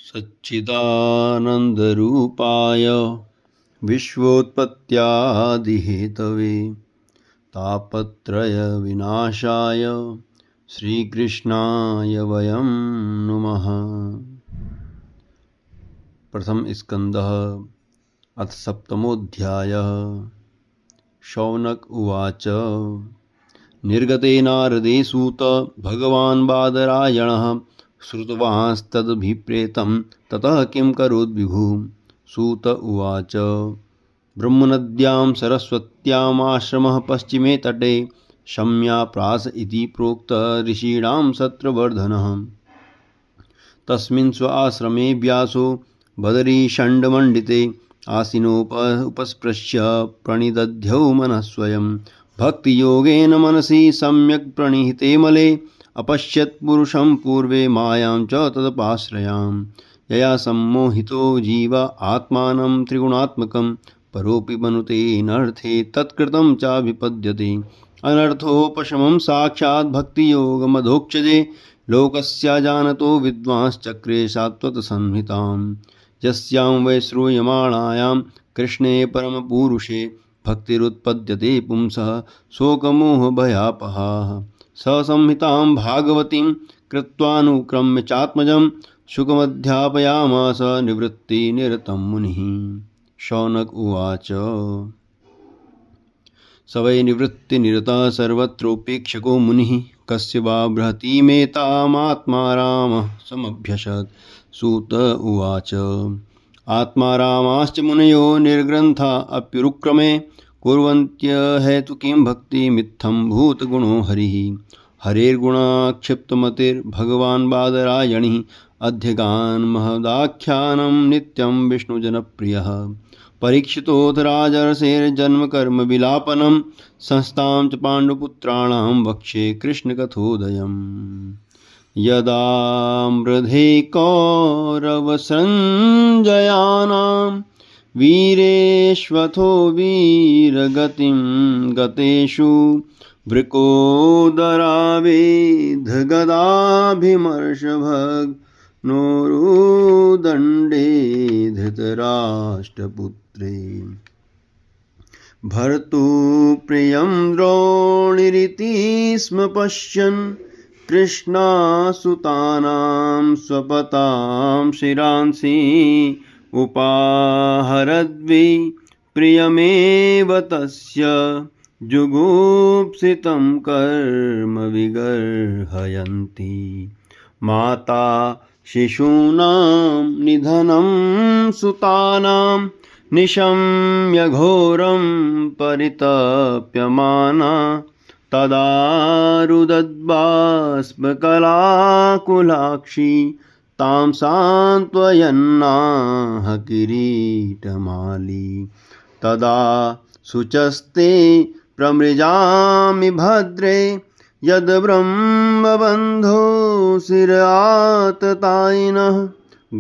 सच्चिदानन्दरूपाय विश्वोत्पत्त्यादिहेतवे तापत्रयविनाशाय श्रीकृष्णाय वयं नुमः। प्रथम स्कंदः अथ सप्तमोऽध्यायः। शौनक उवाच निर्गते नारदे सूत भगवान् बादरायणः श्रुतवांस्तदभिप्रेतं ततः किं करोद्विभुः। सूत उवाच ब्रह्मनद्यां सरस्वत्याम् आश्रमः पश्चिमे तटे शम्याप्रास इति प्रोक्त ऋषीणां सत्रवर्धनः। तस्मिन् स्व आश्रमे व्यासो बदरीषण्डमण्डिते आसीनोपस्पृश्य प्रणिदध्यौ मनः स्वयं भक्तियोगेन मनसि सम्यक् प्रणिहिते मले अपश्यत् पुरुषं पूर्वे मायां च तदपाश्रयां यया सम्मोहितो जीव आत्मानं त्रिगुणात्मकं परोऽपि मनुते नर्थे तत्कृतं चाभिपद्यते अनर्थोपशमं साक्षात् भक्तियोगमधोक्षजे लोकस्य जानतो विद्वांश्चक्रे सात्वतसंहितां यस्यां वै श्रूयमाणायां कृष्णे परमपुरुषे भक्तिरुत्पद्यते पुंसः शोकमोहभयापहाः स संहितां भागवतीं कृत्वानुक्रम्य चात्मजं शुकमध्यापयामास निवृत्तिनिरतं मुनिः। शौनक उवाच स वै निवृत्तिनिरतः सर्वत्रोपेक्षको मुनिः कस्य वा बृहतीमेतामात्मारामः समभ्यषत्। सूत उवाच आत्मारामाश्च मुनयो निर्ग्रन्था अप्युरुक्रमे कुर्वन्त्यहेतुकीं भक्तिमित्थं भूतगुणो हरिः। हरेर्गुणाक्षिप्तमतिर्भगवान् बादरायणिः अध्यगान् महदाख्यानं नित्यं विष्णुजनप्रियः। परीक्षितोऽथ राजर्षेर्जन्मकर्म विलापनं संस्थां च पाण्डुपुत्राणां वक्षे कृष्णकथोदयम्। यदा मृधे कौरवसञ्जयानां वीरेष्वथो वीरगतिं गतेषु वृकोदरावेधगदाभिमर्शभग्नोरुदण्डे धृतराष्ट्रपुत्रे भर्तुप्रियं द्रोणिरिति स्म पश्यन् कृष्णासुतानां स्वपतां शिरांसि उपाहरद्वि प्रियमेव तस्य जुगुप्सितं कर्म विगर्हयन्ति माता शिशूनां निधनं सुतानां निशम्य घोरं परितप्यमाना तदा रुदद्बाष्पकलाकुलाक्षी तां सान्त्वयन्नाह किरीटमाली तदा शुचस्ते प्रमृजामि भद्रे यद् ब्रह्मबन्धो शिराततायिनः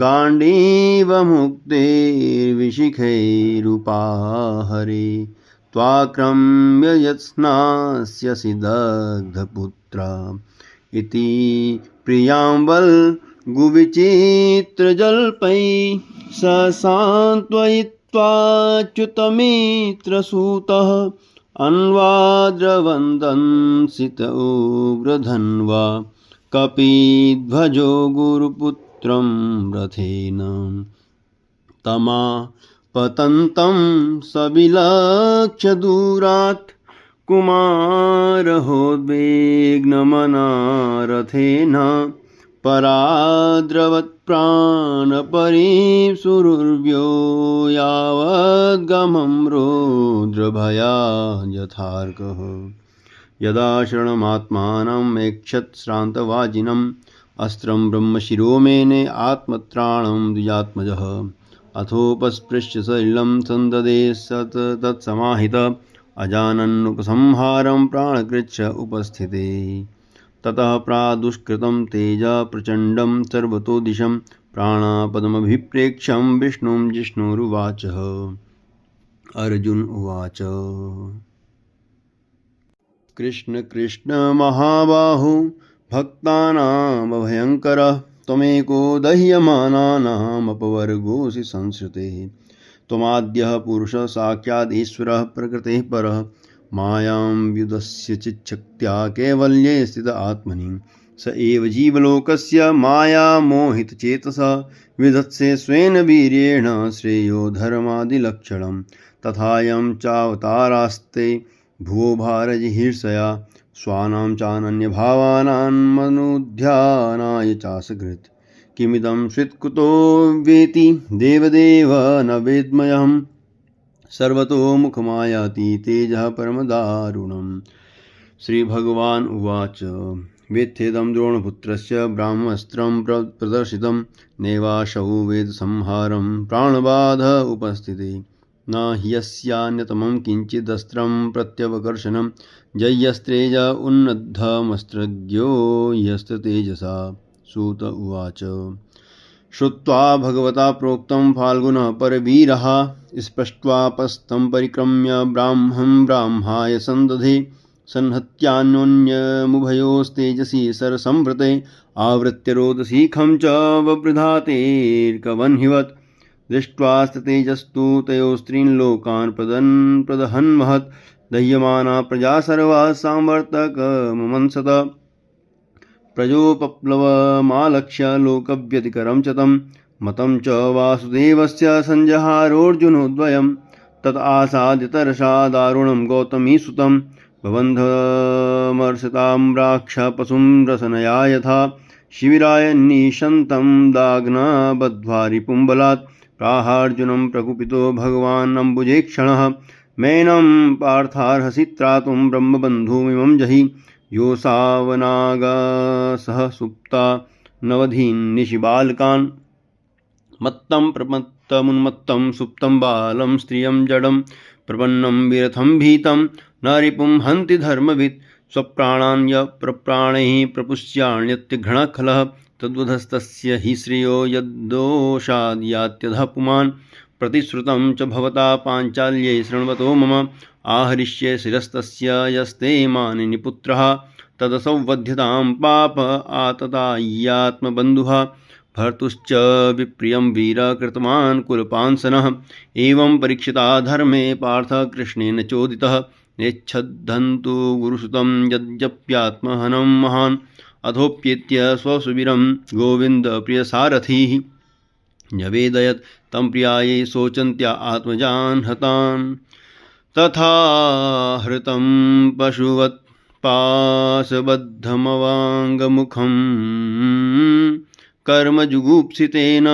गाण्डीवमुक्तेर्विशिखैरुपाहरे त्वाक्रम्य यत्स्नास्यसि दग्धपुत्रा इति प्रियाम्बल गुविचित्रजल्पैः ससान्त्वयित्वाच्युतमित्रसूतः अन्वाद्रवन्दंसित उग्रधन्वा कपिध्वजो गुरुपुत्रं रथेन तमापतन्तं सविलक्ष्य दूरात् कुमारहोद्विग्नमना रथेन पराद्रवत्प्राणपरीसुरुर्व्यो यावद्गमं रौद्रभया यथार्कः यदा शरणमात्मानम् ऐक्षत् श्रान्तवाजिनम् अस्त्रं ब्रह्मशिरोमेने आत्मत्राणं द्विजात्मजः अथोपस्पृश्य सलिलं सन्ददे सत् तत्समाहित अजानन्नुपसंहारं प्राणकृच्छ उपस्थिते ततः प्रादुष्कृतं तेज प्रचण्डं सर्वतो दिशं प्राणापदमभिप्रेक्ष्यं विष्णुं जिष्णुरुवाचः। अर्जुन उवाच कृष्ण कृष्ण महाबाहो भक्तानामभयङ्करः त्वमेको दह्यमानानामपवर्गोऽसि संसृतेः त्वमाद्यः पुरुषः साक्षादीश्वरः प्रकृतेः परः मायां व्युदस्य चिच्छक्त्या कैवल्ये स्थित आत्मनि स एव जीवलोकस्य मायामोहितचेतसः विधत्से स्वेन वीर्येण श्रेयो धर्मादिलक्षणं तथायं चावतारास्ते भुवो भारजिहीर्षया स्वानां चानन्यभावानां मनुध्यानाय चासकृत् किमिदं स्वित्कुतो वेति देवदेव न वेद्मयम् सर्वतो मुखमायाति तेजः परमदारुणम्। श्रीभगवान् उवाच वेत्थेदं द्रोणपुत्रस्य ब्राह्मस्त्रं प्रदर्शितं नैवाशौ वेदसंहारं प्राणबाध उपस्थिते न ह्यस्यान्यतमं किञ्चिदस्त्रं प्रत्यवकर्षणं जयस्त्रेज उन्नद्धमस्त्रज्ञो यस्तेजसा। सूत उवाच श्रुत्वा भगवता प्रोक्तं फाल्गुनः परवीरः स्पष्ट्वापस्तं परिक्रम्य ब्राह्मं ब्राह्माय सन्दधे संहत्यान्योन्यमुभयोस्तेजसि सरसंवृते आवृत्य रोदसीखं च ववृधातेर्कवह्निवत् दृष्ट्वास्तेजस्तु तयोस्त्रीन् लोकान् प्रदहन् महत् दह्यमाना प्रजा सर्वा सांवर्तकमंसत प्रजोपप्लवमालक्ष्य लोकव्यतिकरं च तं मतं च वासुदेवस्य सञ्जहारोऽर्जुनोद्वयं तत् आसाद्य तरसा दारुणं गौतमीसुतं बबन्धमर्षतां राक्षपशुं रसनया यथा शिबिराय निशन्तं दाघ्नबध्वारिपुम्बलात् प्राहार्जुनं प्रकुपितो भगवान् अम्बुजेक्षणः मैनं पार्थार्हसि त्रातुं ब्रह्मबन्धुमिमं जहि योऽसावनागसः सुप्ता नवधीन्निशिबालकान् मत्तं प्रमत्तमुन्मत्तं सुप्तं बालं स्त्रियं जडं प्रपन्नं विरथं भीतं न रिपुं हन्ति धर्मवित् स्वप्राणान् प्रप्राणैः प्रपुष्याण्यत्यघ्नखलः तद्वधस्तस्य हि श्रेयो यद्दोषाद्यात्यधः पुमान् प्रतिश्रुतं च भवता पाञ्चाल्यै शृण्वतो मम आहरिष्ये शिरस्तस्य यस्ते मानिनिपुत्रः तदसौवध्यतां पाप आतताय्यात्मबन्धुः भर्तुश्च विप्रियं वीर कृतवान् कुलपांसनः एवं परीक्षिता धर्मे पार्थ कृष्णेन चोदितः नेच्छद्धन्तु गुरुसुतं यद्यप्यात्महनं महान् अधोप्येत्य स्वसुबिरं गोविन्दप्रियसारथिः न्यवेदयत् तं प्रियायै शोचन्त्या आत्मजान् हतान् तथा हृतं पशुवत् पाशबद्धमवाङ्गमुखम् कर्मजुगुप्सितेन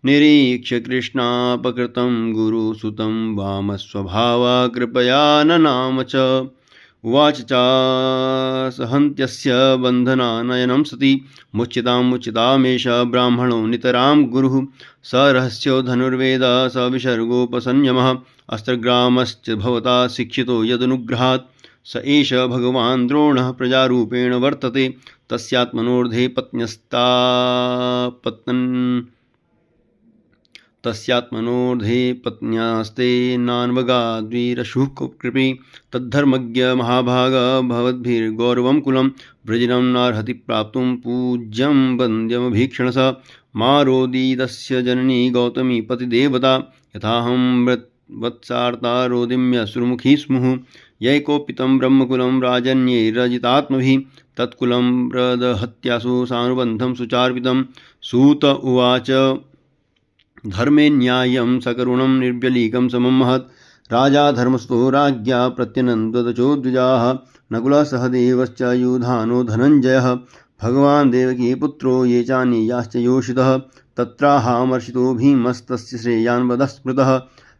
निरीक्ष्य कृष्णापकृतं गुरुसुतं वामस्वभावा कृपया ननाम च उवाच चासहन्त्यस्य बन्धनानयनं सति मुच्यतामेष ब्राह्मणो नितरां गुरुः स रहस्यो धनुर्वेद स विसर्गोपसंयमः अस्त्रग्रामश्च भवता शिक्षितो यदनुग्रहात् स एष भगवान् द्रोणः प्रजारूपेण वर्तते तस्यात्मनोर्धे पत्न्यास्ते नान्वगाद्वीरशुः कृपि तद्धर्मज्ञ महाभाग भवद्भिर्गौरवं कुलं वृजिनं नार्हति प्राप्तुं पूज्यं वन्द्यमभीक्षणस मारोदीदस्य जननी गौतमी पतिदेवता यथाहं वत्सार्ता रोदिम्यश्रुमुखी स्मुः यैकोपितं ब्रह्मकुलं राजन्यैरजितात्मभिः तत्कुलं प्रदहत्यासु सानुबन्धं सुचार्पितं सूत उवाच धर्मे न्याय्यं सकरुणं निर्व्यलीकं समं महत् राजा धर्मस्थो राज्ञा प्रत्यनन्ददचो द्विजाः नकुलः सहदेवश्च युधानो धनञ्जयः भगवान् देवकीपुत्रो ये चानीयाश्च योषितः तत्राहामर्षितो भीमस्तस्य श्रेयान् वदः स्मृतः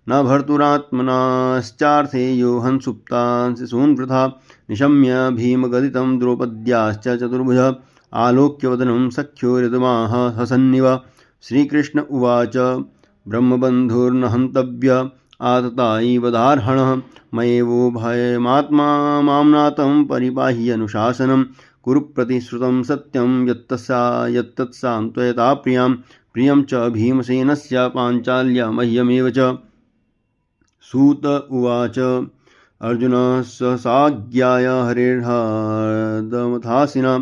न भर्तुरात्मनाश्चार्थे यो हंसुप्तांसि सून्वृथा निशम्य भीमगदितं द्रौपद्याश्च चतुर्भुज आलोक्यवदनं सख्यो ऋतमाः हसन्निव श्रीकृष्ण उवाच ब्रह्मबन्धुर्न हन्तव्य आततायिवदार्हणः मयेवो भयमात्मा माम्नातं परिपाह्यनुशासनं कुरु प्रतिश्रुतं सत्यं यत्तत्सान्त्वयता प्रियं च भीमसेनस्य पाञ्चाल्या मह्यमेव च सूत उवाच अर्जुन सहसाज्ञाय हरेर्हदमथासिना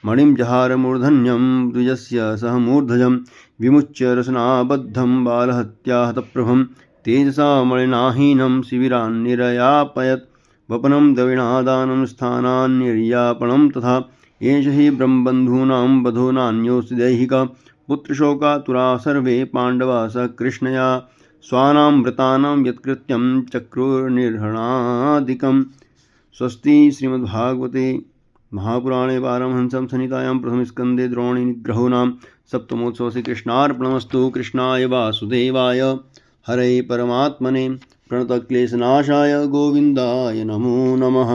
मणिं जहार मूर्धन्यं द्विजस्य सह मूर्धजं विमुच्य रसनाबद्धं बालहत्याहतप्रभं तेजसा मलिनाहीनं शिबिरान्निरयापयत् वपनं द्रविणादानं स्थानान्निर्यापणं तथा एष हि ब्रह्मबन्धूनां वधो नान्योऽस्ति दैहिकः पुत्रशोकातुरा सर्वे पाण्डवा स कृष्णया स्वानां व्रतानां यत्कृत्यं चक्रुर्निर्हणादिकम्। स्वस्ति श्रीमद्भागवते महापुराणे पारमहंसं संहितायां प्रथमस्कन्धे द्रोणीनिग्रहो नाम सप्तमोत्सवः श्रीकृष्णार्पणमस्तु। कृष्णाय वासुदेवाय हरे परमात्मने प्रणतक्लेशनाशाय गोविन्दाय नमो नमः।